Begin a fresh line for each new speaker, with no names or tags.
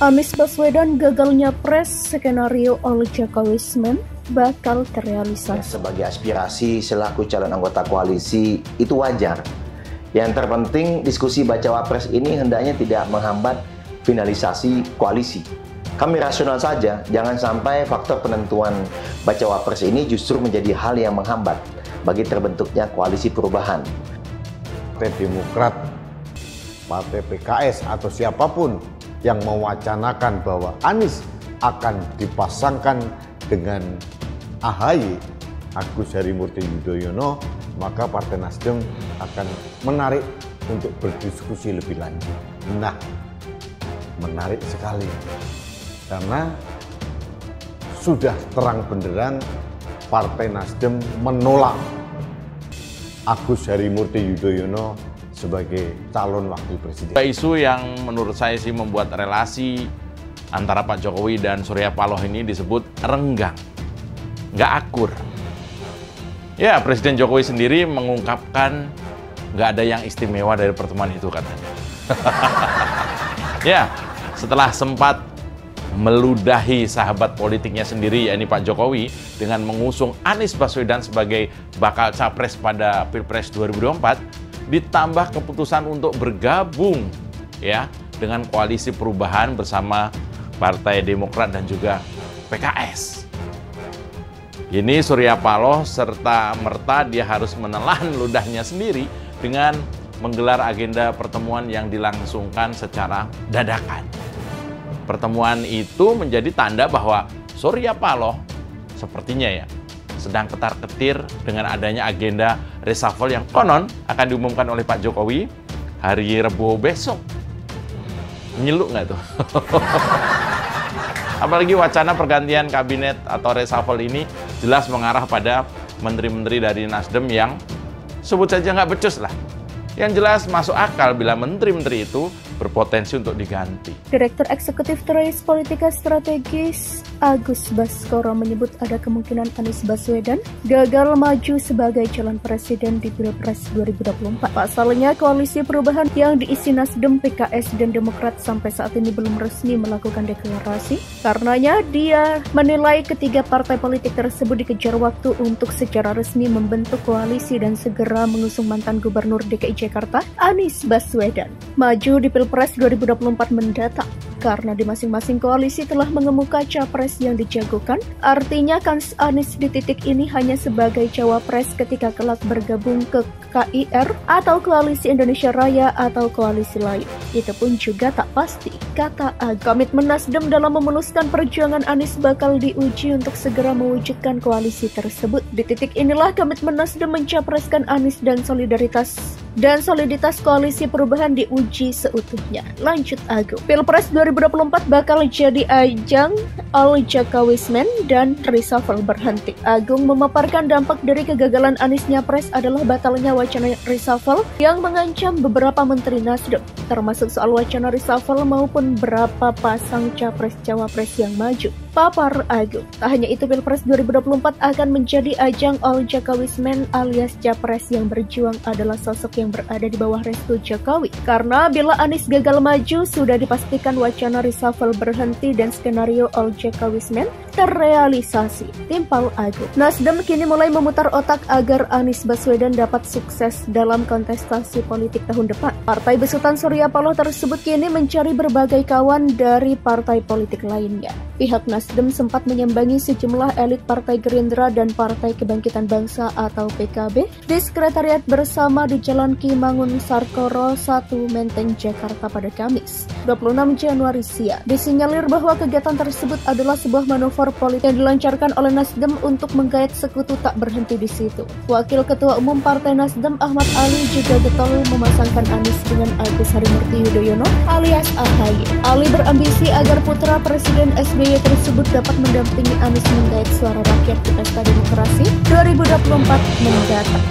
Anies Baswedan gagal nyapres, skenario oleh Jokowismen bakal terrealisasi.
Sebagai aspirasi selaku calon anggota koalisi itu wajar. Yang terpenting diskusi bacawa pres ini hendaknya tidak menghambat finalisasi koalisi. Kami rasional saja, jangan sampai faktor penentuan bacawa pres ini justru menjadi hal yang menghambat bagi terbentuknya koalisi perubahan.
Partai Demokrat, Partai PKS atau siapapun yang mewacanakan bahwa Anies akan dipasangkan dengan AHY, Agus Harimurti Yudhoyono, maka Partai Nasdem akan menarik untuk berdiskusi lebih lanjut. Nah, menarik sekali karena sudah terang benderang Partai Nasdem menolak Agus Harimurti Yudhoyono sebagai calon wakil presiden.
Isu yang menurut saya sih membuat relasi antara Pak Jokowi dan Surya Paloh ini disebut renggang, nggak akur. Ya, Presiden Jokowi sendiri mengungkapkan nggak ada yang istimewa dari pertemuan itu katanya. Ya, setelah sempat meludahi sahabat politiknya sendiri, yakni Pak Jokowi, dengan mengusung Anies Baswedan sebagai bakal capres pada Pilpres 2024, ditambah keputusan untuk bergabung ya dengan koalisi perubahan bersama Partai Demokrat dan juga PKS. Ini Surya Paloh serta merta dia harus menelan ludahnya sendiri dengan menggelar agenda pertemuan yang dilangsungkan secara dadakan. Pertemuan itu menjadi tanda bahwa Surya Paloh sepertinya ya sedang ketar-ketir dengan adanya agenda reshuffle yang konon akan diumumkan oleh Pak Jokowi hari Rabu besok. Nyeluk nggak tuh? Apalagi wacana pergantian kabinet atau reshuffle ini jelas mengarah pada menteri-menteri dari Nasdem yang sebut saja nggak becus lah. Yang jelas masuk akal bila menteri-menteri itu berpotensi untuk diganti.
Direktur Eksekutif Trace Politika Strategis Agus Baskoro menyebut ada kemungkinan Anies Baswedan gagal maju sebagai calon presiden di Pilpres 2024. Pasalnya, koalisi perubahan yang diisi Nasdem, PKS, dan Demokrat sampai saat ini belum resmi melakukan deklarasi. Karenanya, dia menilai ketiga partai politik tersebut dikejar waktu untuk secara resmi membentuk koalisi dan segera mengusung mantan Gubernur DKI Jakarta, Anies Baswedan, maju di Pilpres 2024 mendatang. Karena di masing-masing koalisi telah mengemuka capres yang dijagokan, artinya kans Anies di titik ini hanya sebagai cawapres ketika kelak bergabung ke KIR atau Koalisi Indonesia Raya atau koalisi lain. Itu pun juga tak pasti, kata Agus. Komitmen Nasdem dalam memuluskan perjuangan Anies bakal diuji untuk segera mewujudkan koalisi tersebut. Di titik inilah komitmen Nasdem mencapreskan Anies dan soliditas koalisi perubahan diuji seutuhnya. Lanjut Agus. Pilpres 2024 bakal jadi ajang all Jokowismen dan reshuffle berhenti. Agung memaparkan dampak dari kegagalan Anies nyapres adalah batalnya wacana reshuffle yang mengancam beberapa menteri Nasdem, termasuk soal wacana reshuffle maupun berapa pasang capres-cawapres yang maju. Papar Agung. Tak hanya itu, Pilpres 2024 akan menjadi ajang all Jokowismen alias capres yang berjuang adalah sosok yang berada di bawah restu Jokowi. Karena bila Anies gagal maju, sudah dipastikan wacana reshuffle berhenti dan skenario all Jokowismen terrealisasi. Timpal Agung. Nasdem kini mulai memutar otak agar Anies Baswedan dapat sukses dalam kontestasi politik tahun depan. Partai besutan Surya Paloh tersebut kini mencari berbagai kawan dari partai politik lainnya. Pihak Nasdem sempat menyambangi sejumlah elit Partai Gerindra dan Partai Kebangkitan Bangsa atau PKB di sekretariat bersama di Jalan Ki Mangun Sarkoro 1 Menteng, Jakarta pada Kamis 26 Januari siang. Disinyalir bahwa kegiatan tersebut adalah sebuah manuver politik yang dilancarkan oleh Nasdem untuk menggait sekutu tak berhenti di situ. Wakil Ketua Umum Partai Nasdem Ahmad Ali juga getol memasangkan Anies dengan Agus Harimurti Yudhoyono alias AHY. Ali berambisi agar putra Presiden SBY tersebut dapat mendampingi Anies menggait suara rakyat di pesta demokrasi 2024 mendatang.